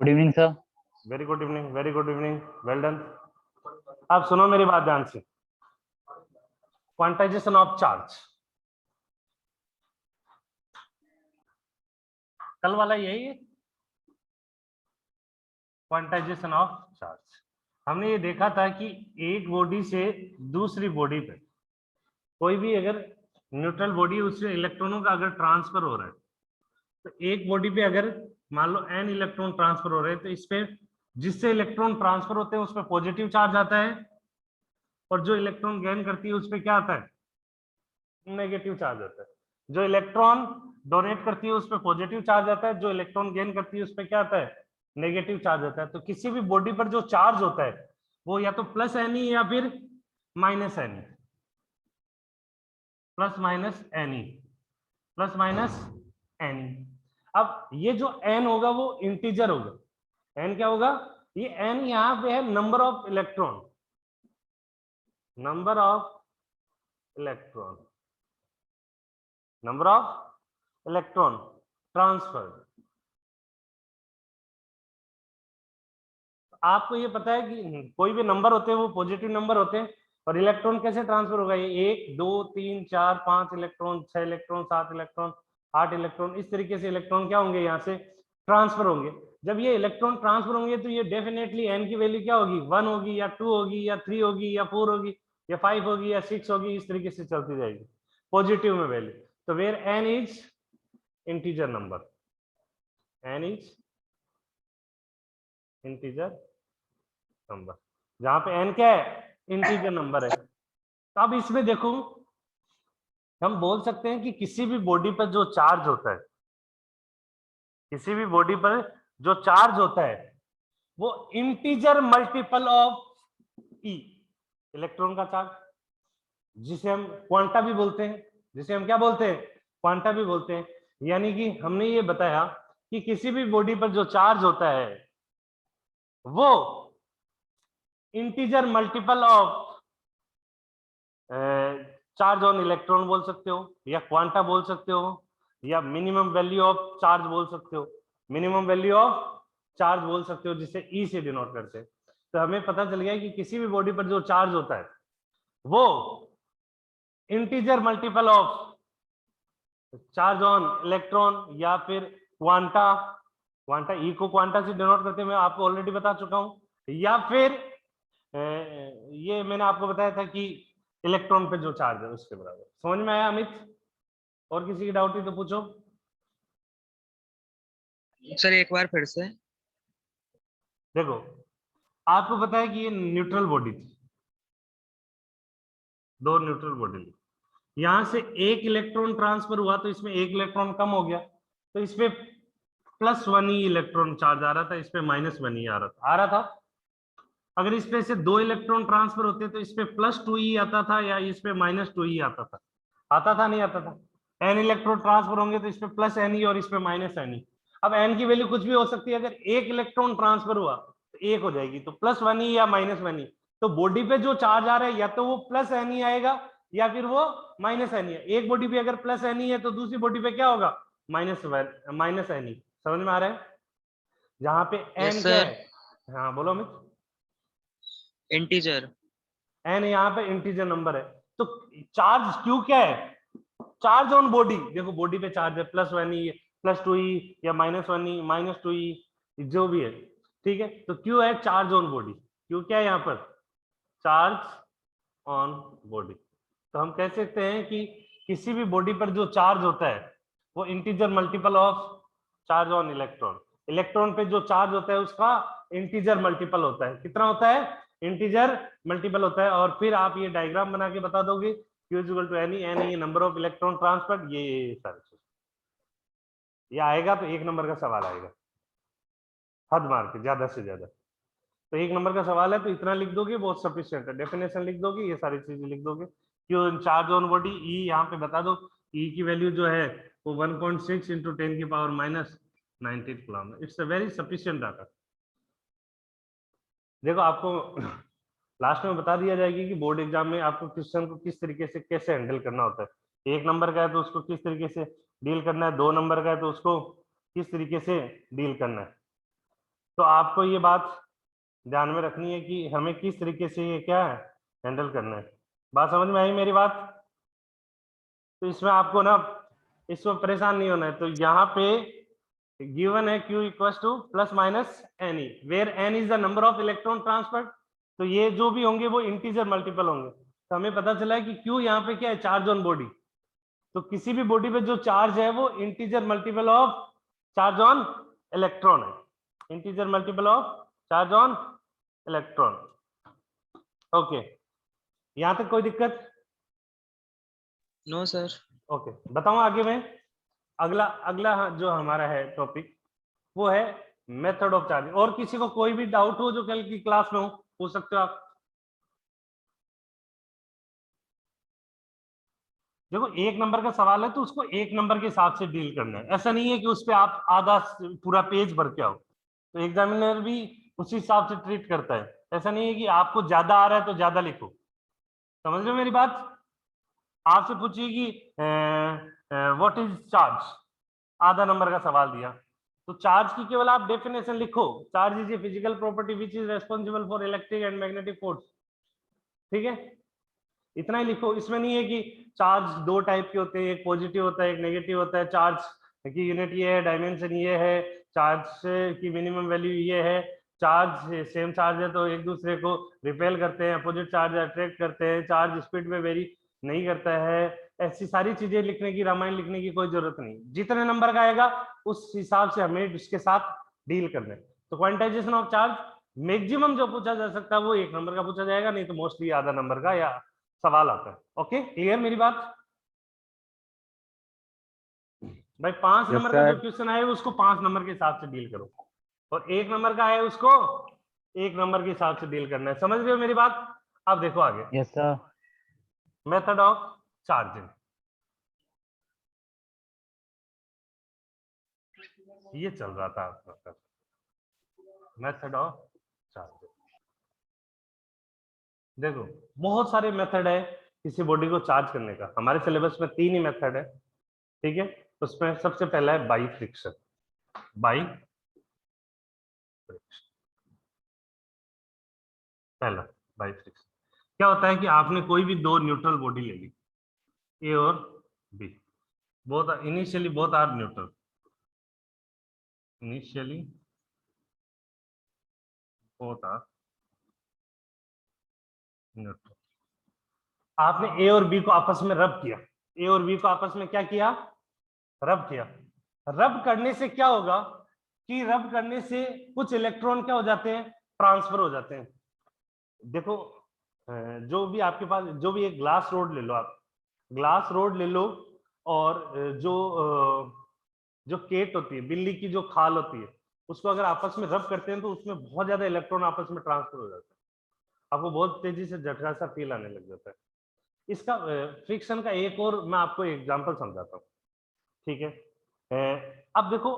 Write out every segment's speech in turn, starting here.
Good evening sir. Very good evening, very good evening, well done. आप सुनो मेरी बात ध्यान से। क्वांटाइजेशन ऑफ चार्ज, कल वाला यही है। क्वांटाइजेशन ऑफ चार्ज, हमने ये देखा था कि एक बॉडी से दूसरी बॉडी पे कोई भी अगर न्यूट्रल बॉडी है उससे इलेक्ट्रॉनों का अगर ट्रांसफर हो रहा है, तो एक बॉडी पे अगर मान लो n इलेक्ट्रॉन ट्रांसफर हो रहे हैं, तो इस पे जिससे इलेक्ट्रॉन ट्रांसफर होते हैं उस पर पॉजिटिव चार्ज आता है, और जो इलेक्ट्रॉन गेन करती है उस पर क्या आता है? नेगेटिव चार्ज आता है। जो इलेक्ट्रॉन डोनेट करती है उस पर पॉजिटिव चार्ज आता है, जो इलेक्ट्रॉन गेन करती है उस पर क्या आता है? नेगेटिव चार्ज आता है। तो किसी भी बॉडी पर जो चार्ज होता है वो या तो प्लस एनी या फिर minus any, plus minus any, plus minus any. अब ये जो एन होगा वो इंटीजर होगा। एन क्या होगा? ये एन यहां पे है number of electron, number of electron, number of electron transfer. आपको ये पता है कि कोई भी नंबर होते हैं वो पॉजिटिव नंबर होते हैं, और इलेक्ट्रॉन कैसे ट्रांसफर होगा? ये 1 2 3 4 5 इलेक्ट्रॉन, 6 इलेक्ट्रॉन, 7 इलेक्ट्रॉन, 8 इलेक्ट्रॉन, इस तरीके से इलेक्ट्रॉन क्या होंगे? यहाँ से ट्रांसफर होंगे। जब ये इलेक्ट्रॉन ट्रांसफर होंगे तो ये डेफिनेटली एन की वैल्यू क्या होगी? 1 होगी या 2 होगी या 3 होगी या 4 होगी या 5 होगी या 6 होगी, इस तरीके से चलती जाएगी पॉजिटिव में वैल्यू। तो where n is integer number, n is integer number, जहां पे n क्या है? इंटीजर नंबर है। तो अब इसमें देखो, हम बोल सकते हैं कि किसी भी बॉडी पर जो चार्ज होता है, किसी भी बॉडी पर जो चार्ज होता है वो integer multiple of E, electron का चार्ज, जिसे हम क्वांटा भी बोलते हैं, जिसे हम क्या बोलते हैं? क्वांटा भी बोलते हैं। यानी कि हमने ये बताया कि किसी भी बॉडी पर जो चार्ज होता है वो integer multiple of charge on electron बोल सकते हो, या क्वांटा बोल सकते हो, या मिनिमम वैल्यू ऑफ चार्ज बोल सकते हो, मिनिमम वैल्यू ऑफ चार्ज बोल सकते हो, जिसे ई से डिनोट करते हैं। तो हमें पता चल गया कि किसी भी बॉडी पर जो चार्ज होता है वो integer multiple of charge on electron या फिर क्वांटा, क्वांटा ई को क्वांटा से डिनोट करते हैं, मैं आपको ऑलरेडी बता चुका हूं, या फिर ये मैंने आपको बताया था कि इलेक्ट्रॉन पे जो चार्ज है उसके बराबर। समझ में आया अमित? और किसी की डाउट ही तो पूछो। सर एक बार फिर से। देखो, आपको पता है कि ये न्यूट्रल बॉडी थी, दो न्यूट्रल बॉडी, यहां से एक इलेक्ट्रॉन ट्रांसफर हुआ तो इसमें एक इलेक्ट्रॉन कम हो गया, तो इसपे +1 ही इलेक्ट्रॉन चार्ज आ रहा था, इसपे -1 ही आ रहा था। अगर इसपे से 2 इलेक्ट्रॉन ट्रांसफर होते तो इसपे +2 ही आता था, या इसपे -2 ही आता था? आता था नहीं आता था? n इलेक्ट्रॉन ट्रांसफर होंगे तो इसपे +n ही और इसपे -n ही। अब n की वैल्यू कुछ भी हो सकती है, अगर एक इलेक्ट्रॉन ट्रांसफर हुआ तो एक हो जाएगी, तो +1 ही या -1 ही। तो बॉडी पे जो चार्ज आ रहा है या तो वो +n ही आएगा या फिर वो -n ही है। एक बॉडी पे अगर +n ही है तो दूसरी बॉडी पे क्या होगा? -n ही। समझ में आ रहा है? जहां पे n क्या है? हाँ बोलो अमित। इंटीजर n यहाँ पे इंटीजर नंबर है। तो चार्ज q क्या है? Charge on body. देखो बॉडी पे चार्ज है +1 ही, +2 ही, या -1 ही, -2 ही, जो भी है, ठीक है। तो q है चार्ज ऑन बॉडी। q क्या है यहाँ पर? Charge on body. तो हम कह सकते हैं कि किसी भी बॉडी पर जो चार्ज होता है वो integer multiple of charge on electron. Electron पे जो चार्ज होता है उसका इंटीजर मल्टीपल होता है। कितना होता है? इंटीजर मल्टीपल होता है। और फिर आप ये डायग्राम बना के बता दोगे Q इक्वल टू एन, ये नंबर ऑफ इलेक्ट्रॉन ट्रांसफर, ये सारी चीज ये आएगा तो एक नंबर का सवाल आएगा, हद मार के ज्यादा से ज्यादा। तो एक नंबर का सवाल है तो इतना लिख दोगे बहुत सफिशिएंट है। डेफिनेशन लिख दोगे, ये सारी चीजें लिख दोगे। क्यों चार्ज ऑन बॉडी ई यहाँ पे बता दो, ई की वैल्यू जो है वो 1.6 × 10⁻⁹ coulomb. It's a very sufficient data. देखो आपको लास्ट में बता दिया जाएगी कि बोर्ड एग्जाम में आपको क्वेश्चन को किस तरीके से कैसे हैंडल करना होता है। 1 नंबर का है तो उसको किस तरीके से डील करना है, 2 नंबर का है तो उसको किस तरीके से डील करना है। तो आपको ये बात ध्यान में रखनी है कि हमें किस तरीके से ये क्या है हैंडल करना है। बात समझ में आई मेरी बात? तो इसमें आपको ना इसमें परेशान नहीं होना है। तो यहाँ पे गिवन है q equal to plus minus n e, where n is the number of electron transferred. तो ये जो भी होंगे वो इंटीजर मल्टीपल होंगे। तो हमें पता चला है कि q यहाँ पे क्या है, चार्ज ऑन बॉडी। तो किसी भी बॉडी पे जो चार्ज है वो integer multiple of charge on electron है, integer multiple of charge on electron. Okay, यहां तक कोई दिक्कत? No sir. ओके, बताऊं आगे मैं? अगला अगला जो हमारा है टॉपिक वो है मेथड ऑफ चार्जिंग। और किसी को कोई भी डाउट हो जो कल की क्लास में हो, पूछ सकते हो आप। देखो, एक नंबर का सवाल है तो उसको एक नंबर के हिसाब से डील करना है। ऐसा नहीं है कि उस पर आप आधा पूरा पेज भर के आओ। तो एग्जामिनर भी उसी हिसाब से ट्रीट करता है। ऐसा नहीं है कि आपको ज्यादा आ रहा है तो ज्यादा लिखो। समझ रहे हो मेरी बात? आपसे पूछिए कि व्हाट इज चार्ज, आधा नंबर का सवाल दिया तो चार्ज की केवल आप डेफिनेशन लिखो। Charge is a physical property which is responsible for electric and magnetic force. ठीक है, इतना ही लिखो। इसमें नहीं है कि चार्ज दो टाइप के होते हैं, एक पॉजिटिव होता है एक नेगेटिव होता है। चार्ज की यूनिट ये है, डायमेंशन ये है, चार्ज की मिनिमम वैल्यू ये है। चार्ज सेम चार्ज है तो एक दूसरे को रिपेल करते हैं, अपोजिट चार्ज अट्रैक्ट करते हैं, चार्ज स्पीड में वेरी नहीं करता है। ऐसी सारी चीजें लिखने की, रामायण लिखने की कोई जरूरत नहीं। जितने नंबर का आएगा उस हिसाब से हमें उसके साथ डील करना है। तो क्वांटाइजेशन ऑफ चार्ज मैक्सिमम जो पूछा जा सकता है वो एक नंबर का पूछा जाएगा, नहीं तो मोस्टली आधा नंबर का या सवाल आता है। ओके, क्लियर मेरी बात? भाई 5 नंबर का जो क्वेश्चन आए उसको 5 नंबर के हिसाब से डील करो, और 1 नंबर का है उसको 1 नंबर के हिसाब से डील करना है। समझ रहे हो मेरी बात? अब देखो आगे। Yes sir. Method of charging, ये चल रहा था आपका मेथड ऑफ चार्जिंग। देखो, बहुत सारे मेथड है किसी बॉडी को चार्ज करने का। हमारे सिलेबस में 3 ही मेथड है। ठीक है, उसमें सबसे पहला है बाई फ्रिक्शन। बाई फ्रिक्शन, पहला बाई फ्रिक्शन क्या होता है कि आपने कोई भी दो न्यूट्रल बॉडी ले ली, ए और B, both initially both are neutral, initially both are neutral. आपने ए और बी को आपस में रब किया, ए और बी को आपस में क्या किया, रब किया। रब करने से क्या होगा कि रब करने से कुछ इलेक्ट्रॉन क्या हो जाते हैं, ट्रांसफर हो जाते हैं। देखो, जो भी आपके पास, जो भी एक ग्लास रोड ले लो, आप ग्लास रोड ले लो, और जो केट होती है, बिल्ली की जो खाल होती है, उसको अगर आपस में रब करते हैं तो उसमें बहुत ज्यादा इलेक्ट्रॉन आपस में ट्रांसफर हो जाता है। आपको बहुत तेजी से झटका सा फील आने लग जाता है। इसका फ्रिक्शन का एक और मैं आपको एग्जांपल समझाता हूँ। ठीक है, अब देखो,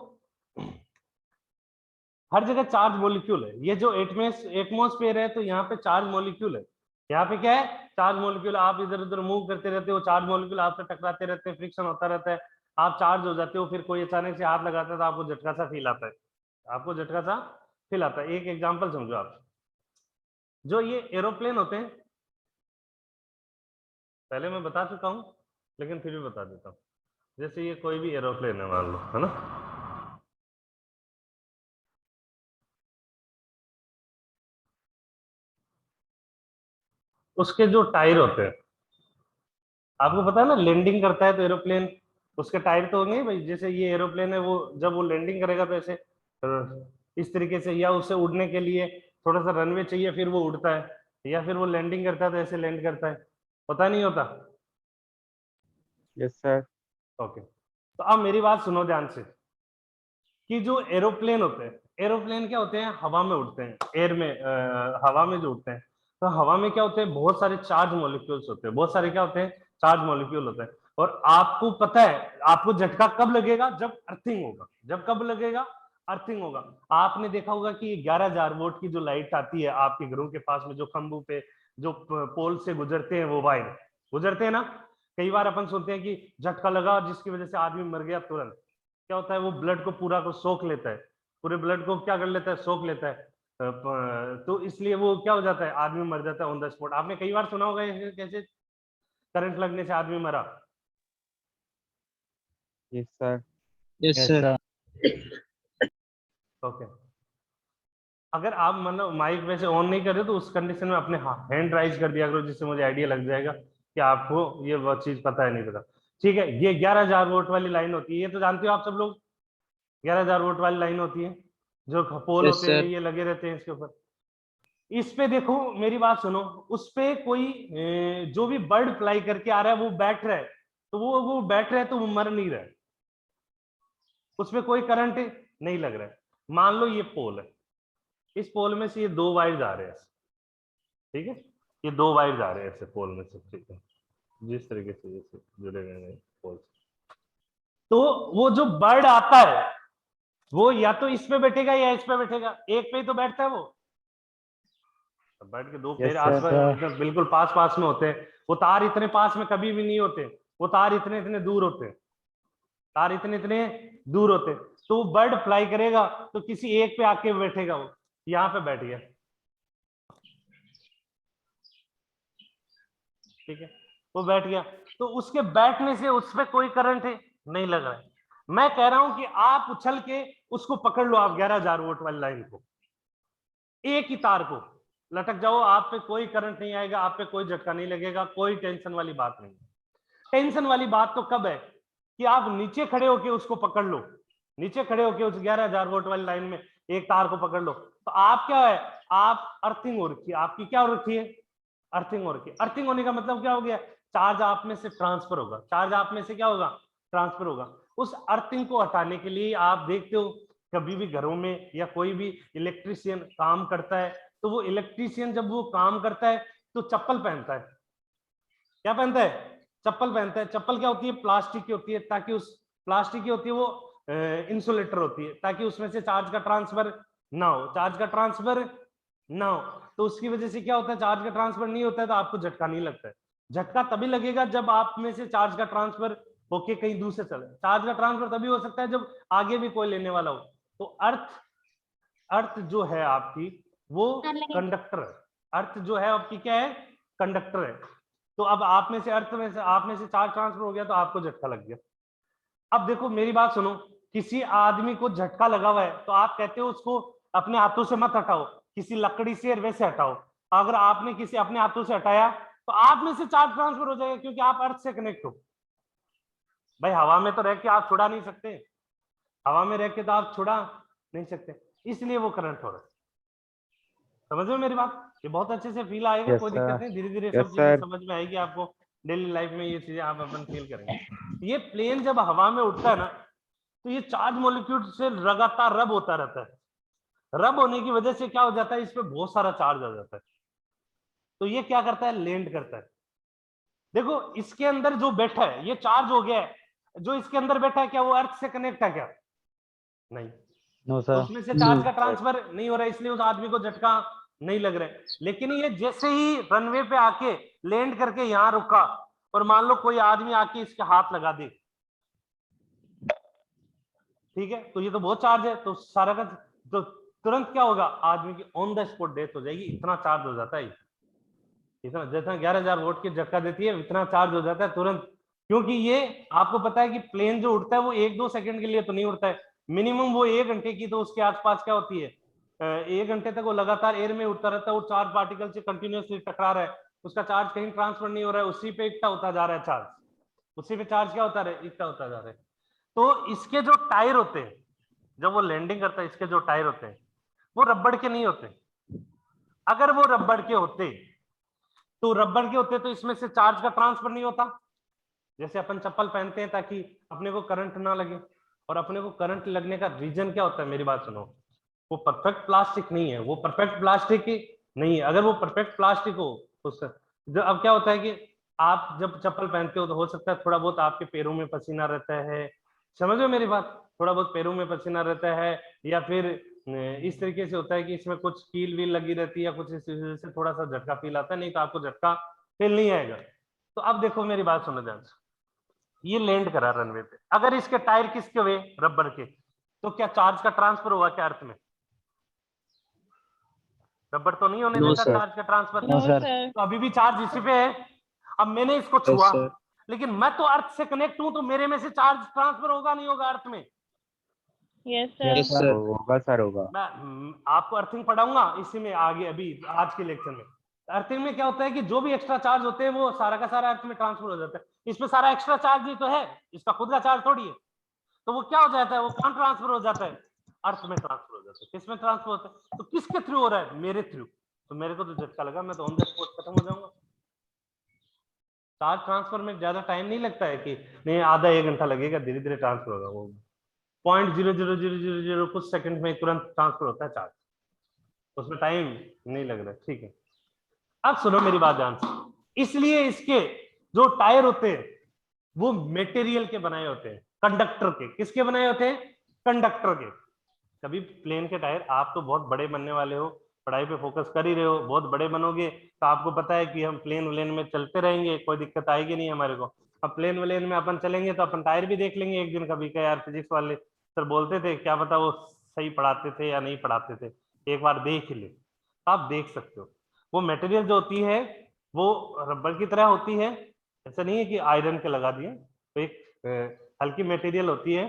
हर जगह चार्ज मॉलिक्यूल है। ये जो एटमॉस्फेयर है तो यहाँ पे चार्ज मॉलिक्यूल है। यहाँ पे क्या है, चार्ज मॉलिक्यूल। आप इधर उधर मूव करते रहते हो, चार्ज मॉलिक्यूल आपसे टकराते रहते हैं, फ्रिक्शन होता रहता है, आप चार्ज हो जाते हो। फिर कोई अचानक से हाथ लगाता है तो आपको झटका सा फील आता है, आपको झटका सा फील आता है। एक एग्जाम्पल समझो आप, जो ये एरोप्लेन होते हैं, पहले मैं बता चुका हूँ लेकिन फिर भी बता देता हूँ। जैसे ये कोई भी एरोप्लेन है मान लो, है ना, उसके जो टायर होते हैं, आपको पता है ना, लैंडिंग करता है तो एरोप्लेन, उसके टायर तो होंगे भाई। जैसे ये एरोप्लेन है, वो जब वो लैंडिंग करेगा तो ऐसे इस तरीके से, या उसे उड़ने के लिए थोड़ा सा रनवे चाहिए फिर वो उड़ता है, या फिर वो लैंडिंग करता है तो ऐसे लैंड करता है। पता नहीं होता? Yes sir. ओके, तो अब मेरी बात सुनो ध्यान से, कि जो एरोप्लेन होते हैं, एरोप्लेन क्या होते हैं, हवा में उड़ते हैं, एयर में, हवा में जो उड़ते हैं। तो हवा में क्या होते हैं, बहुत सारे चार्ज मॉलिक्यूल्स होते हैं, बहुत सारे क्या होते हैं, चार्ज मॉलिक्यूल होते हैं। और आपको पता है आपको झटका कब लगेगा, जब अर्थिंग होगा। जब कब लगेगा, अर्थिंग होगा। आपने देखा होगा कि 11,000 वोल्ट की जो लाइट आती है आपके घरों के पास में, जो खंभों पे जो पोल से गुजरते हैं, वो वायर गुजरते हैं ना, कई बार अपन सुनते हैं कि झटका लगा जिसकी वजह से आदमी मर गया तुरंत। क्या होता है, वो ब्लड को पूरा को सोख लेता है, पूरे ब्लड को क्या कर लेता है, सोख लेता है। तो इसलिए वो क्या हो जाता है, आदमी मर जाता है ऑन द स्पॉट। आपने कई बार सुना होगा कैसे करंट लगने से आदमी मरा। Yes sir. Yes, yes sir. Sir. Okay, अगर आप मतलब माइक वैसे ऑन नहीं कर रहे तो उस कंडीशन में अपने हैंड राइज कर दिया करो, जिससे मुझे आइडिया लग जाएगा कि आपको ये वो चीज पता है नहीं पता। ठीक है, ये 11,000 वोल्ट वाली लाइन होती है, ये तो जानते हो आप सब लोग, 11,000 वोल्ट वाली लाइन होती है, जो पोल Yes, होते हैं sir. ये लगे रहते हैं इसके ऊपर। इस पे देखो मेरी बात सुनो, उस पे कोई जो भी बर्ड फ्लाई करके आ रहा है वो बैठ रहा है, तो वो बैठ रहा है तो वो मर नहीं रहा है, उसमें कोई करंट नहीं लग रहा है। मान लो ये पोल है, इस पोल में से ये 2 वायर जा रहे हैं, ठीक है, ये 2 वायर जा रहे हैं ऐसे पोल में से, ठीक है, जिस तरीके से जैसे जुड़े हुए हैं पोल से। तो वो जो बर्ड आता है वो या तो इस पे बैठेगा या इस पे बैठेगा, एक पे ही तो बैठता है वो। बर्ड के 2 यस पैर सर। आसपास बिल्कुल पास पास में होते हैं, वो तार इतने पास में कभी भी नहीं होते, वो तार इतने इतने दूर होते हैं, तार इतने इतने दूर होते हैं। तो वो बर्ड फ्लाई करेगा तो किसी एक पे आके बैठेगा, वो यहाँ पे बैठ गया, ठीक है, वो बैठ गया, तो उसके बैठने से उस पर कोई करंट नहीं लग रहा है। मैं कह रहा हूं कि आप उछल के उसको पकड़ लो, आप 11,000 वोल्ट वाली लाइन को, एक ही तार को लटक जाओ, आप पे कोई करंट नहीं आएगा, आप पे कोई झटका नहीं लगेगा, कोई टेंशन वाली बात नहीं। टेंशन वाली बात तो कब है कि आप नीचे खड़े होके उसको पकड़ लो, नीचे खड़े होके उस 11,000 वोल्ट वाली लाइन में एक तार को पकड़ लो, तो आप क्या है, आप अर्थिंग हो रखी है, आपकी क्या हो रखी है, अर्थिंग हो रखी है। अर्थिंग होने का मतलब क्या हो गया, चार्ज आप में से ट्रांसफर होगा, चार्ज आप में से क्या होगा, ट्रांसफर होगा। उस अर्थिंग को हटाने के लिए आप देखते हो कभी भी घरों में या कोई भी इलेक्ट्रिशियन काम करता है, तो वो इलेक्ट्रिशियन जब वो काम करता है तो चप्पल पहनता है, क्या पहनता है, चप्पल पहनता है। चप्पल क्या होती है, प्लास्टिक की होती है, ताकि उस प्लास्टिक की होती है, वो इंसुलेटर होती है, ताकि उसमें से चार्ज का ट्रांसफर ना हो, चार्ज का ट्रांसफर ना हो। तो उसकी वजह से क्या होता है, चार्ज का ट्रांसफर नहीं होता है तो आपको झटका नहीं लगता है। झटका तभी लगेगा जब आप में से चार्ज का ट्रांसफर होके कहीं दूसरे चले। चार्ज का ट्रांसफर तभी हो सकता है जब आगे भी कोई लेने वाला हो। तो अर्थ जो है आपकी वो कंडक्टर है, अर्थ जो है आपकी क्या है, कंडक्टर है। तो अब आप में से अर्थ में से आप में से चार्ज ट्रांसफर हो गया तो आपको झटका लग गया। अब देखो मेरी बात सुनो, किसी आदमी को झटका लगा हुआ है तो आप कहते हो उसको अपने हाथों से मत हटाओ, किसी लकड़ी से वैसे हटाओ। अगर आपने किसी अपने हाथों से हटाया तो आप में से चार्ज ट्रांसफर हो जाएगा, क्योंकि आप अर्थ से कनेक्ट हो। भाई हवा में तो रह के आप छुड़ा नहीं सकते, हवा में रह के तो आप छुड़ा नहीं सकते, इसलिए वो करंट हो रहा है। समझ में मेरी बात, ये बहुत अच्छे से फील आएगा, यस कोई सर। दिक्कत नहीं, धीरे धीरे यस सब चीजें सर। समझ में आएगी आपको, डेली लाइफ में ये चीजें आप अपन फील करेंगे। ये प्लेन जब हवा में उठता है ना तो ये चार्ज मॉलिक्यूल से लगातार रब होता रहता है, रब होने की वजह से क्या हो जाता है, इस पे बहुत सारा चार्ज आ जाता है, तो ये क्या करता है, लैंड करता है। देखो इसके अंदर जो बैठा है ये चार्ज हो गया है, जो इसके अंदर बैठा है क्या वो अर्थ से कनेक्ट है क्या, नहीं, नो तो सर। उसमें से चार्ज No. का ट्रांसफर नहीं हो रहा है, इसलिए उस आदमी को झटका नहीं लग रहा है। लेकिन ये जैसे ही रनवे पे आके लैंड करके यहाँ रुका और मान लो कोई आदमी आके इसके हाथ लगा दे, ठीक है, तो ये तो बहुत चार्ज है, तो सारा का तो तुरंत क्या होगा, आदमी की ऑन द स्पॉट डेथ हो जाएगी, इतना चार्ज हो जाता है, इतना जितना 11,000 वोल्ट की झटका देती है इतना चार्ज हो जाता है तुरंत। क्योंकि ये आपको पता है कि प्लेन जो उड़ता है वो 1-2 सेकंड के लिए तो नहीं उड़ता है, मिनिमम वो 1 घंटे की तो उसके आसपास क्या होती है, 1 घंटे तक वो लगातार एयर में उड़ता रहता है, वो 4 पार्टिकल से कंटिन्यूअसली टकरा रहा है, उसका चार्ज कहीं ट्रांसफर नहीं हो रहा है, उसी पे इकट्ठा होता जा रहा है चार्ज, उसी पे चार्ज क्या होता है, इकट्ठा होता जा रहा है। तो इसके जो टायर होते हैं जब वो लैंडिंग करता है, इसके जो टायर होते हैं वो रबड़ के नहीं होते, अगर वो रबड़ के होते तो इसमें से चार्ज का ट्रांसफर नहीं होता। जैसे अपन चप्पल पहनते हैं ताकि अपने को करंट ना लगे, और अपने को करंट लगने का रीजन क्या होता है, मेरी बात सुनो, वो परफेक्ट प्लास्टिक नहीं है, वो परफेक्ट प्लास्टिक नहीं है। अगर वो परफेक्ट प्लास्टिक हो तो अब क्या होता है कि आप जब चप्पल पहनते हो तो हो सकता है थोड़ा बहुत आपके पैरों में पसीना रहता है, समझ लो मेरी बात, थोड़ा बहुत पैरों में पसीना रहता है, या फिर इस तरीके से होता है कि इसमें कुछ कील वील लगी रहती है या कुछ इस वजह से थोड़ा सा झटका फील आता है, नहीं तो आपको झटका फील नहीं आएगा। तो अब देखो मेरी बात सुनो ध्यान से, ये लैंड करा रनवे पे, अगर इसके टायर किसके हुए, रबर के, तो क्या चार्ज का ट्रांसफर हुआ क्या अर्थ में? रबर तो नहीं होने No, देता sir. चार्ज का ट्रांसफर। No sir. सर। तो अभी भी चार्ज इसी पे है। अब मैंने इसको Yes, छुआ, sir. लेकिन मैं तो अर्थ से कनेक्ट हूं, तो मेरे में से चार्ज ट्रांसफर होगा नहीं होगा अर्थ में? Yes Yes, sir. sir. होगा सर, होगा। मैं आपको अर्थिंग पढ़ाऊंगा इसी में आगे, अभी आज के लेक्चर में। अर्थिंग में क्या होता है कि जो भी एक्स्ट्रा चार्ज होते हैं वो सारा का सारा अर्थ में ट्रांसफर हो जाता है। इसमें सारा एक्स्ट्रा चार्ज ही तो है, इसका खुद का चार्ज थोड़ी है। तो वो क्या हो जाता है, वो कहां ट्रांसफर हो जाता है? अर्थ में ट्रांसफर हो जाता है। किसमें ट्रांसफर होता है? तो किसके थ्रू हो रहा है? मेरे थ्रू। तो मेरे को तो झटका लगा, मैं तो ऑन द स्पॉट खत्म हो जाऊंगा। चार्ज ट्रांसफर में ज्यादा टाइम नहीं लगता है कि नहीं, आधा 1 घंटा लगेगा, धीरे धीरे ट्रांसफर होगा। वो 0.0000 कुछ सेकंड में तुरंत ट्रांसफर होता है चार्ज, उसमें टाइम नहीं लग रहा। ठीक है, अब सुनो मेरी बात ध्यान से। इसलिए इसके जो टायर होते हैं वो मटेरियल के बनाए होते हैं, कंडक्टर के। किसके बनाए होते हैं? कंडक्टर के। कभी प्लेन के टायर, आप तो बहुत बड़े बनने वाले हो, पढ़ाई पे फोकस कर ही रहे हो, बहुत बड़े बनोगे तो आपको पता है कि हम प्लेन व्लेन में चलते रहेंगे, कोई दिक्कत आएगी नहीं हमारे को। अब प्लेन व्लेन में अपन चलेंगे तो अपन टायर भी देख लेंगे एक दिन कभी का। यार फिजिक्स वाले सर बोलते थे, क्या पता वो सही पढ़ाते थे या नहीं पढ़ाते थे, एक बार देख ही ले। तो आप देख सकते हो वो मटेरियल जो होती है वो रबर की तरह होती है। ऐसा नहीं है कि आयरन के लगा दिए, तो एक हल्की मटेरियल होती है,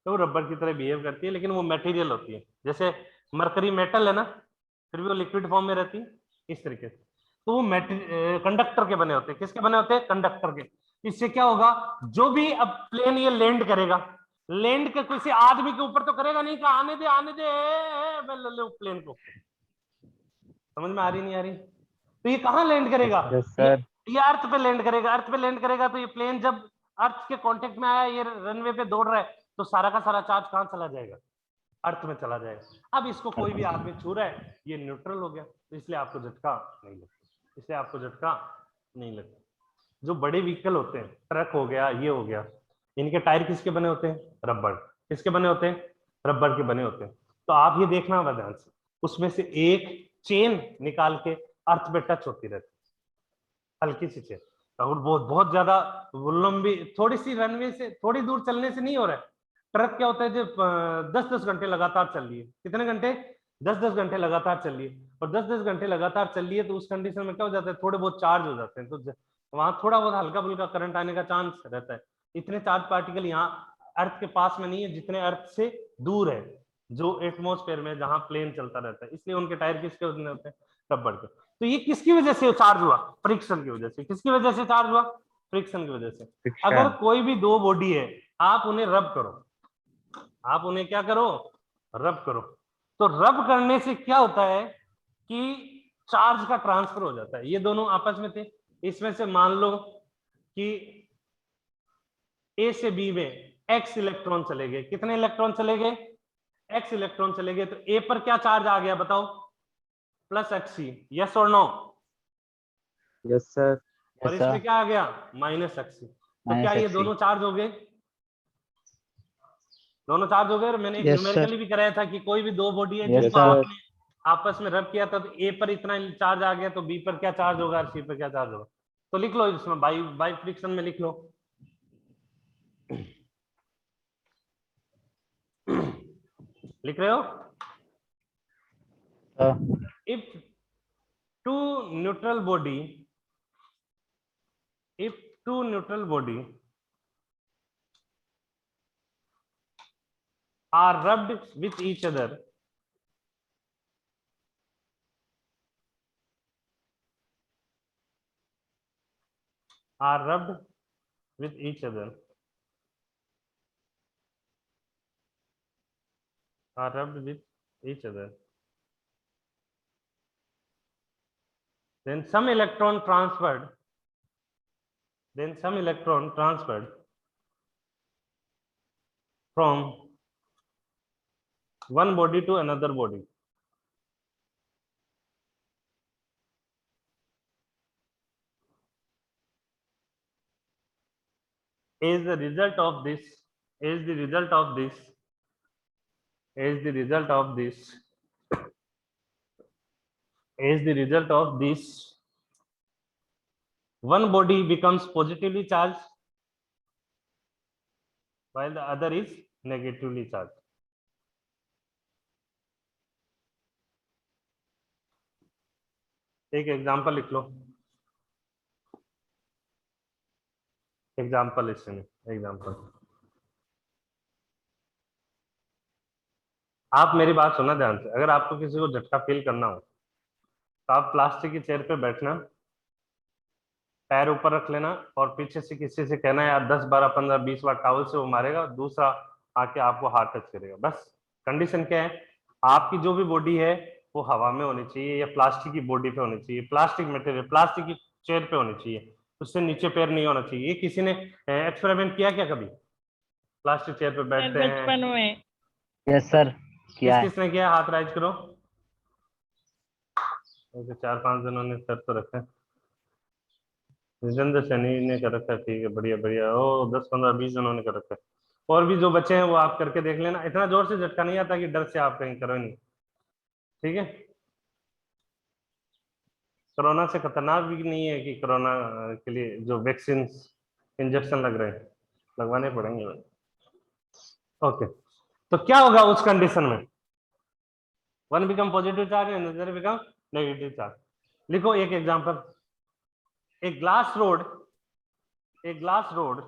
तो वो रबर की तरह बिहेव करती है, लेकिन वो मटेरियल होती है। जैसे मरकरी मेटल है ना, फिर भी वो लिक्विड फॉर्म में रहती है, इस तरीके से। तो वो कंडक्टर के बने होते हैं। किसके बने होते हैं? कंडक्टर के। इससे क्या होगा, जो भी अब प्लेन ये लैंड करेगा, लैंड के किसी आदमी के ऊपर तो करेगा नहीं, कहा आने दे आने दे प्लेन को। समझ में आ रही नहीं आ रही? तो ये कहां लैंड करेगा? Yes sir. ये अर्थ पे लैंड करेगा। अर्थ पे लैंड करेगा तो ये प्लेन जब अर्थ के कांटेक्ट में आया, ये रनवे पे दौड़ रहा है, तो सारा का सारा चार्ज कहां चला जाएगा? अर्थ में चला जाएगा। अब इसको कोई भी आदमी छू रहा है, ये न्यूट्रल हो गया, तो इसलिए आपको झटका नहीं लगता, इसलिए आपको झटका नहीं लगता। जो बड़े व्हीकल होते हैं, ट्रक हो गया, ये हो गया, इनके टायर किसके बने होते हैं? रबर। किसके बने होते हैं? रबर के बने होते हैं। तो आप ये देखना होगा ध्यान से, उसमें से एक चेन निकाल के अर्थ पे टच होती रहती है, हल्की सी चेन। और बहुत बहुत ज्यादा लंबी, थोड़ी सी रनवे से थोड़ी दूर चलने से नहीं हो रहा है। ट्रक क्या होता है, जो 10-10 घंटे लगातार चल रही है। कितने घंटे? 10-10 घंटे लगातार चल रही है। और 10-10 घंटे लगातार चल रही है तो उस कंडीशन में क्या हो जाता है, थोड़े बहुत चार्ज हो जाते हैं, तो वहां थोड़ा बहुत हल्का फुल्का करंट आने का चांस रहता है। इतने चार्ज पार्टिकल यहाँ अर्थ के पास में नहीं है जितने अर्थ से दूर है, जो एटमोस्फेयर में जहां प्लेन चलता रहता है। इसलिए उनके टायर किसके होते हैं? रबर के। तो ये किसकी वजह से चार्ज हुआ? फ्रिक्शन की वजह से। किसकी वजह से चार्ज हुआ? फ्रिक्शन की वजह से। अगर फ्रिक्शन। कोई भी दो बॉडी है, आप उन्हें रब करो, आप उन्हें क्या करो? रब करो। तो रब करने से क्या होता है कि चार्ज का ट्रांसफर हो जाता है। ये दोनों आपस में थे, इसमें से मान लो कि ए से बी में एक्स इलेक्ट्रॉन चले गए। कितने इलेक्ट्रॉन चले गए? एक्स इलेक्ट्रॉन चले गए। तो ए पर क्या चार्ज आ गया बताओ? Plus x e. यस और नो? Yes sir. और इसमें क्या आ गया? Minus x e. तो क्या ये दोनों चार्ज हो गए? दोनों चार्ज हो गए। और मैंने एक Yes, न्यूमेरिकली भी कराया था कि कोई भी दो बॉडी है Yes, जिसको sir. आपने आपस में रब किया था, तो ए पर इतना चार्ज आ गया, तो बी पर क्या चार्ज होगा और सी पर क्या चार्ज होगा? तो लिख लो इसमें, बाई बाई फ्रिक्शन में लिख लो। लिख रहे हो? if two neutral body if two neutral body are rubbed with each other, are rubbed with each other, are rubbed with each other, then some electron transferred, then some electron transferred from one body to another body is the result of this, is the result of this, is the result of this, is the result of this, one body becomes positively charged while the other is negatively charged. एक example लिख लो, example इसमें example. आप मेरी बात सुना ध्यान से, अगर आपको किसी को झटका फील करना हो तो आप प्लास्टिक की चेयर पे बैठना, पैर ऊपर रख लेना और पीछे से किसी से कहना यार 10 12 15 20 बार टॉवल से वो मारेगा, दूसरा आके आपको हाथ टच करेगा। बस कंडीशन क्या है, आपकी जो भी बॉडी है वो हवा में होनी चाहिए या प्लास्टिक की बॉडी पे होनी चाहिए, प्लास्टिक मटेरियल प्लास्टिक की चेयर पे होनी चाहिए, उससे नीचे पैर नहीं होना चाहिए। ये किसी ने एक्सपेरिमेंट किया क्या कभी? प्लास्टिक चेयर पे सर बैठते हैं, बचपन में। यस सर, किया किस है। किसने किया? हाथ राइज करो। ओके, 4 5 जनों ने कर तो रखा है। जितेंद्र सैनी ने कर रखा है, ठीक है, बढ़िया बढ़िया। ओ 10 15 20 जनों ने कर रखा है। और भी जो बच्चे हैं वो आप करके देख लेना। इतना जोर से झटका नहीं आता कि डर से आप कहीं करो नहीं, ठीक है। कोरोना से खतरनाक भी नहीं है कि कोरोना के लिए जो वैक्सीन इंजेक्शन लग रहे हैं लगवाने पड़ेंगे। ओके, तो क्या होगा उस कंडीशन में? One become positive charge and other become negative charge. लिखो एक एग्जांपल, एक ग्लास रोड, एक ग्लास रोड,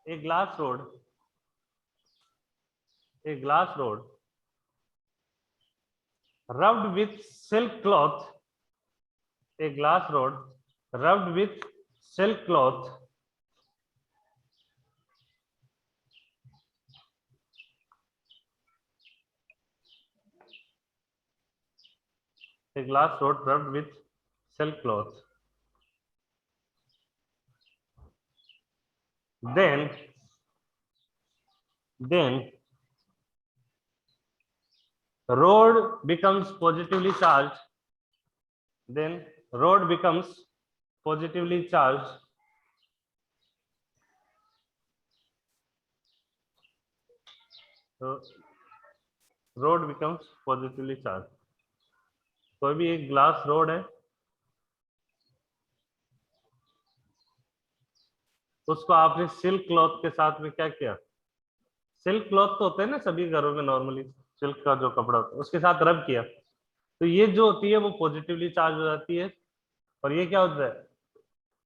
एक ग्लास रोड, एक glass rod rubbed with silk cloth, a glass rod rubbed with silk cloth a glass rod rubbed with silk cloth, then rod becomes positively charged, then rod becomes positively charged, road becomes positively charge. कोई भी एक glass rod है, उसको आपने silk cloth के साथ में क्या किया? सिल्क क्लॉथ तो होते हैं ना सभी घरों में नॉर्मली, सिल्क का जो कपड़ा होता है उसके साथ रब किया, तो ये जो होती है वो पॉजिटिवली चार्ज हो जाती है और ये क्या होता है?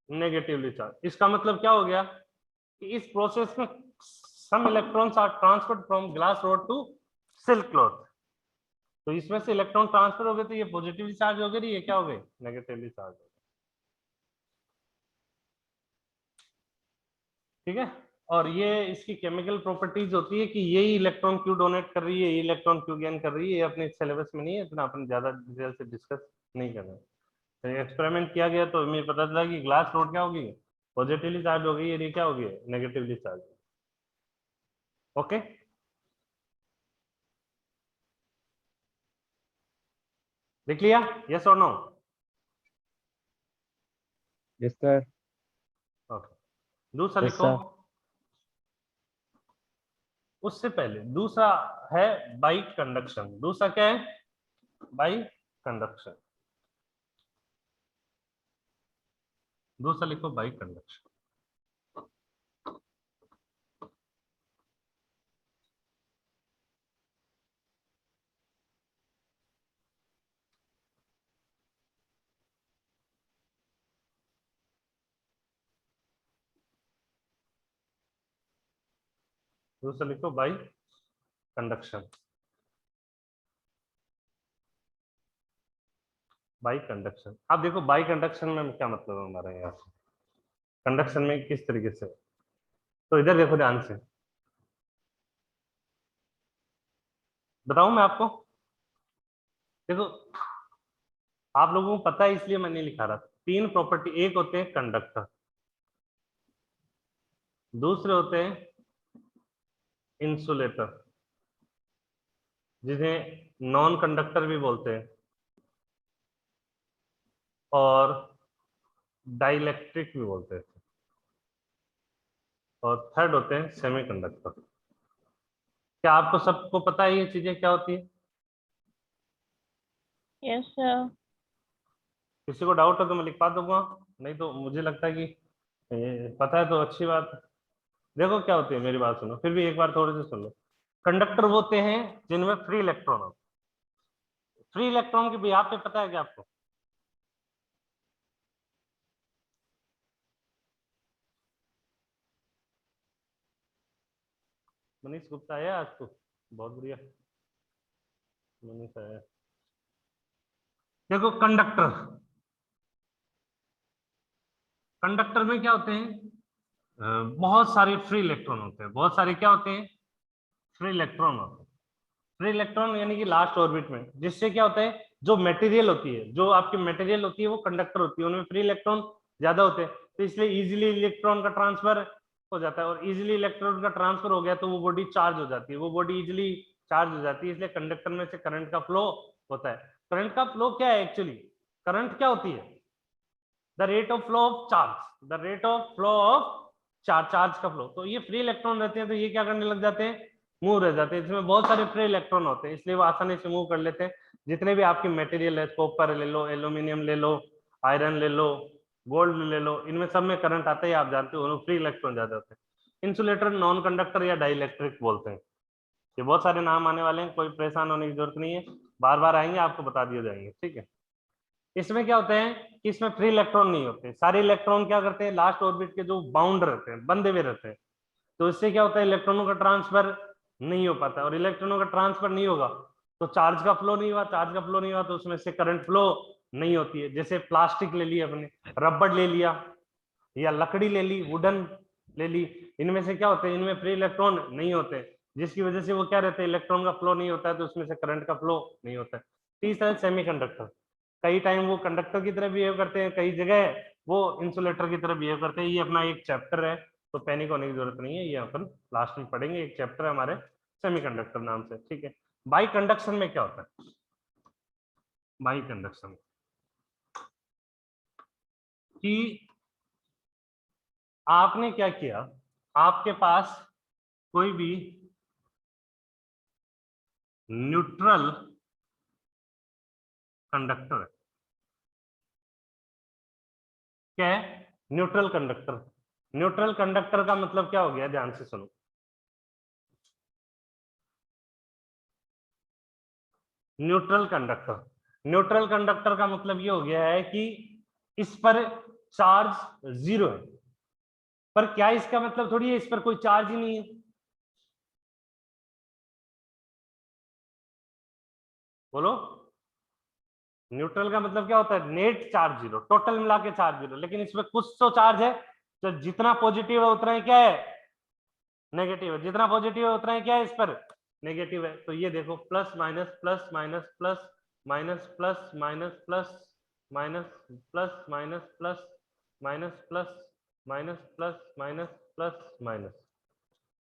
Negatively charge. इसका मतलब क्या हो गया कि इस प्रोसेस में some electrons are transferred from glass rod to silk cloth, तो इसमें से इलेक्ट्रॉन ट्रांसफर हो गए, तो ये पॉजिटिवली चार्ज हो गए, ये क्या हो गए? नेगेटिवली चार्ज हो गए, ठीक है। और ये इसकी केमिकल प्रॉपर्टीज होती है कि यही इलेक्ट्रॉन क्यों डोनेट कर रही है, ये इलेक्ट्रॉन क्यों गेन कर रही है, ये अपने सिलेबस में नहीं है, इतना अपन ज्यादा डिटेल से डिस्कस नहीं कर रहे हैं। तो एक्सपेरिमेंट किया गया तो हमें पता चला कि ग्लास रोड क्या होगी? पॉजिटिवली चार्ज होगी, ये क्या होगी? Negatively charge. ओके, देख लिया? यस और नो? Yes sir. ओके, दूसरा यस लिखो। सर। उससे पहले दूसरा है बाई कंडक्शन। दूसरा क्या है? By conduction. दूसरा लिखो बाई कंडक्शन। दूसरा लिखो बाई कंडक्शन। बाई कंडक्शन, आप देखो बाई कंडक्शन में क्या मतलब है हमारा यहाँ से, कंडक्शन में किस तरीके से, तो इधर देखो ध्यान से, बताऊं मैं आपको? देखो आप लोगों को पता है इसलिए मैं नहीं लिखा रहा। तीन प्रॉपर्टी, एक होते हैं कंडक्टर, दूसरे होते हैं इंसुलेटर जिन्हें नॉन कंडक्टर भी बोलते हैं, और डाइलेक्ट्रिक भी बोलते हैं, और थर्ड होते हैं सेमीकंडक्टर। क्या आपको सबको पता है ये चीजें क्या होती है? Yes sir. किसी को डाउट है तो मैं लिखवा दूंगा, नहीं तो मुझे लगता है कि पता है तो अच्छी बात है। देखो क्या होती है, मेरी बात सुनो फिर भी एक बार थोड़े से सुन लो। कंडक्टर वो होते हैं जिनमें फ्री इलेक्ट्रॉन होते फ्री इलेक्ट्रॉन के बिहाफ पे पता है क्या आपको? मनीष गुप्ता आया आज तो, बहुत बढ़िया मनीष आया। देखो कंडक्टर, कंडक्टर में क्या होते हैं? बहुत सारे फ्री इलेक्ट्रॉन होते हैं, बहुत सारे क्या होते हैं? फ्री इलेक्ट्रॉन होते हैं। फ्री इलेक्ट्रॉन यानी कि लास्ट ऑर्बिट में, जिससे क्या होता है, जो मटेरियल होती है, जो आपकी मटेरियल होती है वो कंडक्टर होती है, उनमें फ्री इलेक्ट्रॉन ज्यादा होते हैं, तो इसलिए इजीली इलेक्ट्रॉन का ट्रांसफर हो जाता है, और इजीली इलेक्ट्रॉन का ट्रांसफर हो गया तो वो बॉडी चार्ज हो जाती है, वो बॉडी इजीली चार्ज हो जाती है, इसलिए कंडक्टर में से करंट का फ्लो होता है। करंट का फ्लो क्या है एक्चुअली? करंट क्या होती है? The rate of flow of charge, the rate of flow of charge का फ्लो। तो ये फ्री इलेक्ट्रॉन रहते हैं तो ये क्या करने लग जाते हैं? मूव रह जाते हैं। इसमें बहुत सारे फ्री इलेक्ट्रॉन होते हैं, इसलिए वो आसानी से मूव कर लेते हैं। जितने भी आपकी मटेरियल है, कॉपर ले लो, एल्यूमिनियम ले लो, आयरन ले लो, गोल्ड ले लो, इनमें सब में करंट आता है, आप जानते हो, फ्री इलेक्ट्रॉन ज्यादा होते हैं। इंसुलेटर, नॉन कंडक्टर या डाइइलेक्ट्रिक बोलते हैं। ये बहुत सारे नाम आने वाले हैं, कोई परेशान होने की जरूरत नहीं है, बार बार आएंगे, आपको बता दिए जाएंगे, ठीक है। इसमें क्या होता है कि इसमें फ्री इलेक्ट्रॉन नहीं होते, सारे इलेक्ट्रॉन क्या करते हैं, लास्ट ऑर्बिट के जो बाउंड रहते हैं, बंधे हुए रहते हैं, तो इससे क्या होता है, इलेक्ट्रॉनों का ट्रांसफर नहीं हो पाता, और इलेक्ट्रॉनों का ट्रांसफर नहीं होगा तो चार्ज का फ्लो नहीं हुआ, चार्ज का फ्लो नहीं हुआ तो उसमें से करंट फ्लो नहीं होती है। जैसे प्लास्टिक ले लिया अपने, रबड़ ले लिया, या लकड़ी ले ली, वुडन ले ली, इनमें से क्या होते हैं, इनमें फ्री इलेक्ट्रॉन नहीं होते, जिसकी वजह से वो क्या रहते हैं, इलेक्ट्रॉन का फ्लो नहीं होता है, तो उसमें से करंट का फ्लो नहीं होता है। तीसरा सेमीकंडक्टर, कई टाइम वो कंडक्टर की तरह बिहेव करते हैं, कई जगह वो इंसुलेटर की तरह बिहेव करते हैं। ये अपना एक चैप्टर है, तो पैनिक होने की जरूरत नहीं है, ये अपन लास्ट में पढ़ेंगे, एक चैप्टर है हमारे सेमीकंडक्टर नाम से, ठीक है। बाई कंडक्शन में क्या होता है? बाई कंडक्शन कि आपने क्या किया, आपके पास कोई भी न्यूट्रल कंडक्टर है, क्या है? Neutral conductor. न्यूट्रल कंडक्टर का मतलब क्या हो गया, ध्यान से सुनो। न्यूट्रल कंडक्टर, न्यूट्रल कंडक्टर का मतलब ये हो गया है कि इस पर चार्ज जीरो है, पर क्या इसका मतलब थोड़ी है इस पर कोई चार्ज ही नहीं है? बोलो, न्यूट्रल का मतलब क्या होता है? नेट चार्ज जीरो, टोटल मिला के चार्ज जीरो, लेकिन इसमें कुछ तो चार्ज है, तो जितना पॉजिटिव है उतना ही क्या है, नेगेटिव है, जितना पॉजिटिव है उतना ही क्या है, इस पर नेगेटिव है। तो ये देखो, plus minus plus minus plus minus plus minus plus minus plus minus plus minus plus minus plus minus plus minus,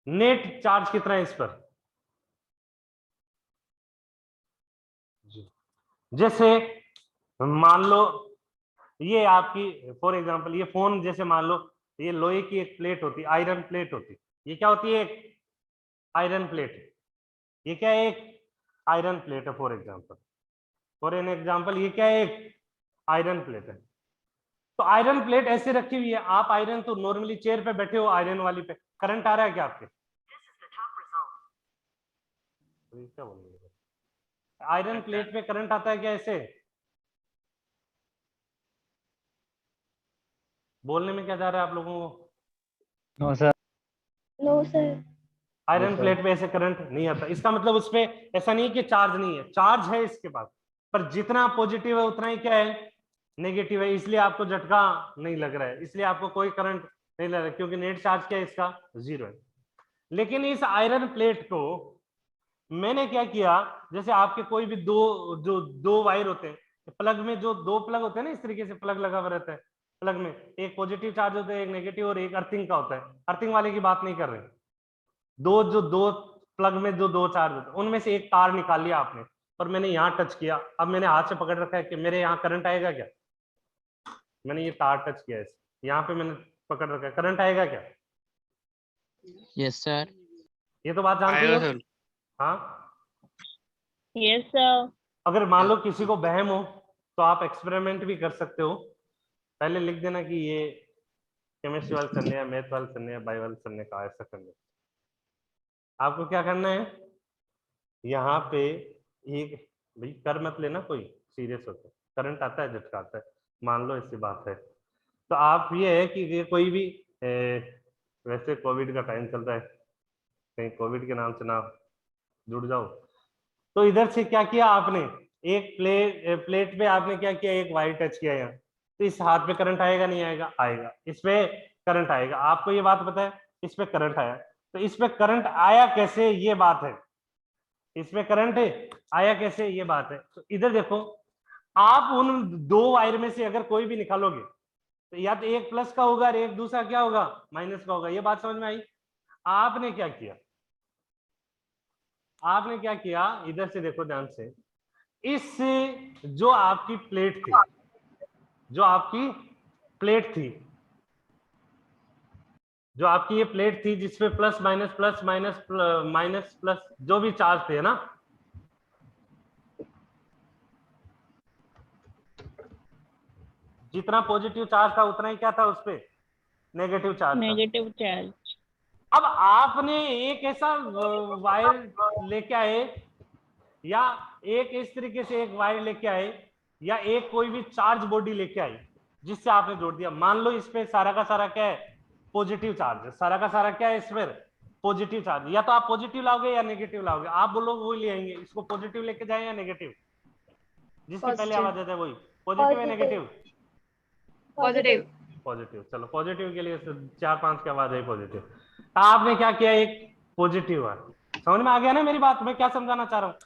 net charge कितना है इस पर? जैसे मान लो ये आपकी, फॉर एग्जांपल ये फोन, जैसे मान लो ये लोहे की एक प्लेट होती, आयरन प्लेट होती, ये क्या होती है, एक आयरन प्लेट, ये क्या है, एक आयरन प्लेट है for example, for an example ये क्या है, एक आयरन प्लेट है। तो आयरन प्लेट ऐसे रखी हुई है, आप आयरन तो नॉर्मली चेयर पे बैठे हो, आयरन वाली पे करंट आ रहा है क्या आपके? क्या बोलेंगे, आयरन प्लेट पे करंट आता है क्या ऐसे? बोलने में क्या जा रहा है आप लोगों को? No sir. No sir. Iron Yes, sir. Plate पे ऐसे करंट नहीं आता, इसका मतलब उस पे ऐसा नहीं कि चार्ज नहीं है, चार्ज है इसके पास, पर जितना पॉजिटिव है उतना ही क्या है, नेगेटिव है, इसलिए आपको झटका नहीं लग रहा है, इसलिए आपको कोई करंट नहीं लग रहा है, क्योंकि नेट चार्ज क्या है इसका, जीरो है। लेकिन इस आयरन प्लेट को मैंने क्या किया, जैसे आपके कोई भी दो वायर होते हैं, प्लग में जो दो प्लग होते हैं ना, इस तरीके से प्लग लगा हुआ रहता है, प्लग में एक पॉजिटिव चार्ज होता है, एक नेगेटिव, और एक अर्थिंग का होता है। अर्थिंग वाले की बात नहीं कर रहे, दो प्लग में जो दो चार्ज होते हैं, उनमें से एक तार निकाल लिया आपने, और मैंने यहाँ टच किया, अब मैंने हाथ से पकड़ रखा है कि मेरे यहाँ करंट आएगा क्या? मैंने ये तार टच किया है, यहाँ पे मैंने पकड़ रखा है, करंट आएगा क्या? Yes sir. ये तो बात जानते हो। हाँ, यस सर। अगर मान लो किसी को बहम हो तो आप एक्सपेरिमेंट भी कर सकते हो, पहले लिख देना कि ये केमिस्ट्री वाले सर ने या मैथ वाले सर ने या बायो वाले सर ने कहा ऐसा करने। आपको क्या करना है, यहाँ पे एक भाई कर मत लेना कोई सीरियस होकर, करंट आता है झटका आता है, मान लो ऐसी बात है। तो आप ये है कि ये कोई भी वैसे कोविड का टाइम चल रहा है, कहीं कोविड के नाम से ना जुड़ जाओ। तो इधर से क्या किया आपने, एक प्लेट पे आपने क्या किया, एक वायर टच किया यहाँ, तो इस हाथ पे करंट आएगा नहीं आएगा, आएगा। इस पे करंट आएगा, आपको ये बात पता है, इस पे करंट आया, तो इस पे करंट आया कैसे ये बात है, इसमें करंट आया कैसे ये बात है। तो इधर देखो, आप उन दो वायर में से अगर कोई भी निकालोगे तो या तो एक प्लस का होगा और एक दूसरा क्या होगा, माइनस का होगा। ये बात समझ में आई। आपने क्या किया, आपने क्या किया, इधर से देखो ध्यान से, इस जो आपकी प्लेट थी, जो आपकी प्लेट थी, जो आपकी ये प्लेट थी जिसपे प्लस माइनस प्लस जो भी चार्ज थे ना, जितना पॉजिटिव चार्ज था उतना ही क्या था उस पे, नेगेटिव चार्ज था। Negative charge. अब आपने एक ऐसा वायर लेके आए, या एक इस तरीके से एक वायर लेके आए, या एक कोई भी चार्ज बॉडी लेके आए जिससे आपने जोड़ दिया। मान लो इस पे सारा का सारा क्या है, पॉजिटिव चार्ज है, सारा का सारा क्या है इस पर, पॉजिटिव चार्ज। या तो आप पॉजिटिव लाओगे या नेगेटिव लाओगे, आप बोलो वो ले आएंगे, इसको पॉजिटिव लेके जाए या नेगेटिव, जिसकी पहले आवाज आता है वही, पॉजिटिव या नेगेटिव, पॉजिटिव। पॉजिटिव। चलो पॉजिटिव के लिए 4-5 की आवाज है पॉजिटिव। आपने क्या किया, एक पॉजिटिव है। समझ में आ गया ना मेरी बात, मैं क्या समझाना चाह रहा हूँ।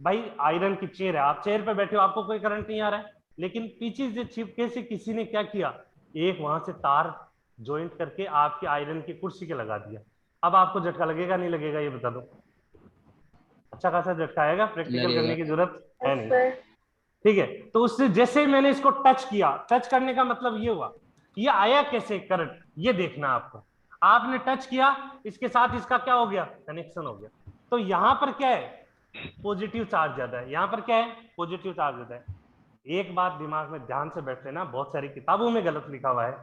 भाई आयरन की चेयर है, आप चेयर पे बैठे हो, आपको कोई करंट नहीं आ रहा है, लेकिन पीछे से छिपके से किसी ने क्या किया, एक वहां से तार ज्वाइंट करके आपकी आयरन की कुर्सी के लगा दिया। अब आपको झटका लगेगा नहीं लगेगा ये बता दो। अच्छा खासा झटका आएगा, प्रैक्टिकल करने की जरूरत है नहीं। ठीक है, तो उससे जैसे ही मैंने इसको टच किया, टच करने का मतलब ये हुआ, ये आया कैसे करंट, ये देखना आपको। आपने टच किया, इसके साथ इसका क्या हो गया, कनेक्शन हो गया। तो यहां पर क्या है, पॉजिटिव चार्ज ज्यादा है, यहां पर क्या है, पॉजिटिव चार्ज ज्यादा है। एक बात दिमाग में ध्यान से बैठ लेना, बहुत सारी किताबों में गलत लिखा हुआ है,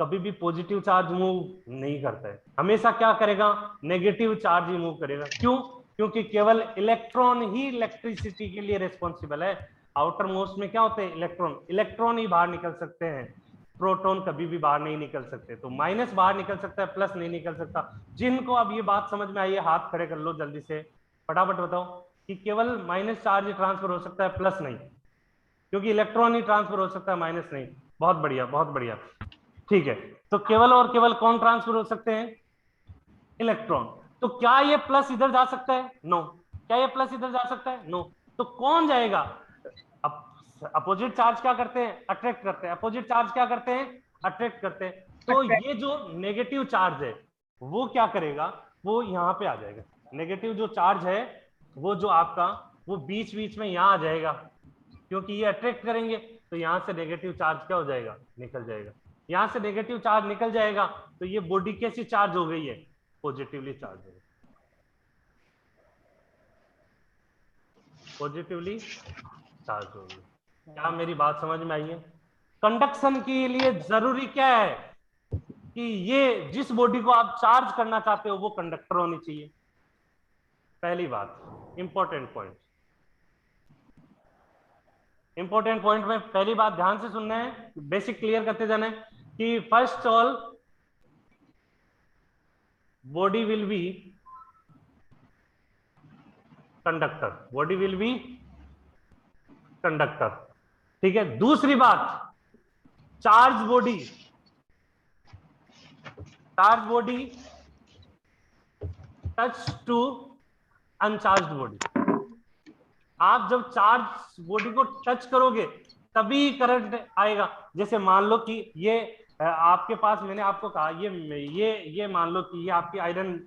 कभी भी पॉजिटिव चार्ज मूव नहीं करता है, हमेशा क्या करेगा, नेगेटिव चार्ज ही मूव करेगा। क्यों, क्योंकि केवल इलेक्ट्रॉन ही इलेक्ट्रिसिटी के लिए रिस्पॉन्सिबल है। आउटर मोस्ट में क्या होते हैं, इलेक्ट्रॉन, इलेक्ट्रॉन ही बाहर निकल सकते हैं, प्रोटॉन कभी भी बाहर नहीं निकल सकते। तो माइनस बाहर निकल सकता है, प्लस नहीं निकल सकता। जिनको अब ये बात समझ में आई है हाथ खड़े कर लो जल्दी से, फटाफट बताओ कि केवल माइनस चार्ज ही ट्रांसफर हो सकता है, प्लस नहीं, क्योंकि इलेक्ट्रॉन ही ट्रांसफर हो सकता है, माइनस नहीं। बहुत बढ़िया, बहुत बढ़िया। ठीक है, तो केवल और केवल कौन ट्रांसफर हो सकते हैं, इलेक्ट्रॉन। तो क्या ये प्लस इधर जा सकता है, नो। क्या ये प्लस इधर जा सकता है, नो। तो कौन जाएगा, अपोजिट चार्ज क्या करते हैं, अट्रैक्ट करते हैं। अपोजिट चार्ज क्या करते हैं, अट्रैक्ट करते हैं। तो ये जो नेगेटिव चार्ज है वो क्या करेगा, वो यहाँ पे आ जाएगा। नेगेटिव जो चार्ज है वो जो आपका, वो बीच बीच में यहाँ आ जाएगा, क्योंकि ये अट्रैक्ट करेंगे। तो यहाँ से नेगेटिव चार्ज क्या हो जाएगा, निकल जाएगा। यहाँ से नेगेटिव चार्ज निकल जाएगा, तो ये बॉडी कैसी चार्ज हो गई है, पॉजिटिवली चार्ज हो गई, पॉजिटिवली चार्ज हो गई। क्या मेरी बात समझ में आई है। कंडक्शन के लिए जरूरी क्या है कि ये जिस बॉडी को आप चार्ज करना चाहते हो वो कंडक्टर होनी चाहिए। पहली बात, इंपॉर्टेंट पॉइंट, इंपॉर्टेंट पॉइंट में पहली बात ध्यान से सुनना है, बेसिक क्लियर करते जाना है कि first all body will be conductor, body will be conductor. ठीक है, दूसरी बात, charge body, charge body touch to uncharge body. आप जब चार्ज बॉडी को टच करोगे तभी करंट आएगा। जैसे मान लो कि ये आपके पास, मैंने आपको कहा ये मान लो कि ये आपकी आयरन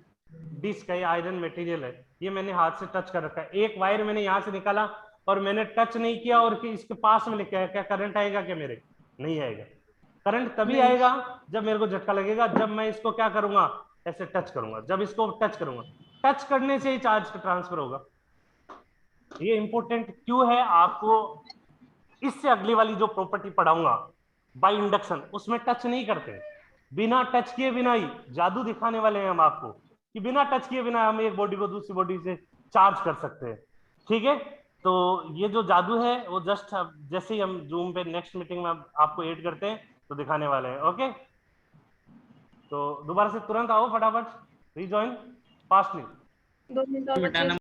डिस्क है, आयरन मटेरियल है, ये मैंने हाथ से टच कर रखा है। एक वायर मैंने यहां से निकाला और मैंने टच नहीं किया और कि इसके पास में लेके आया, क्या करंट आएगा, क्या मेरे, नहीं आएगा। करंट तभी आएगा जब मेरे को झटका लगेगा, जब मैं इसको क्या करूंगा, ऐसे टच करूंगा। जब इसको टच करूंगा, टच करने से ही चार्ज ट्रांसफर होगा। ये इंपॉर्टेंट क्यों है, आपको इससे अगली वाली जो प्रॉपर्टी पढ़ाऊंगा बाय इंडक्शन, उसमें टच नहीं करते, बिना टच किए बिना ही जादू दिखाने वाले हैं हम आपको कि बिना टच किए बिना हम एक बॉडी को दूसरी बॉडी से चार्ज कर सकते हैं। ठीक है, तो ये जो जादू है वो जस्ट जैसे ही हम जूम पे नेक्स्ट मीटिंग में आपको ऐड करते हैं तो दिखाने वाले हैं। ओके, तो दोबारा से तुरंत आओ फटाफट, रीजॉइन फास्टली। 2 मिनट और बचे हैं।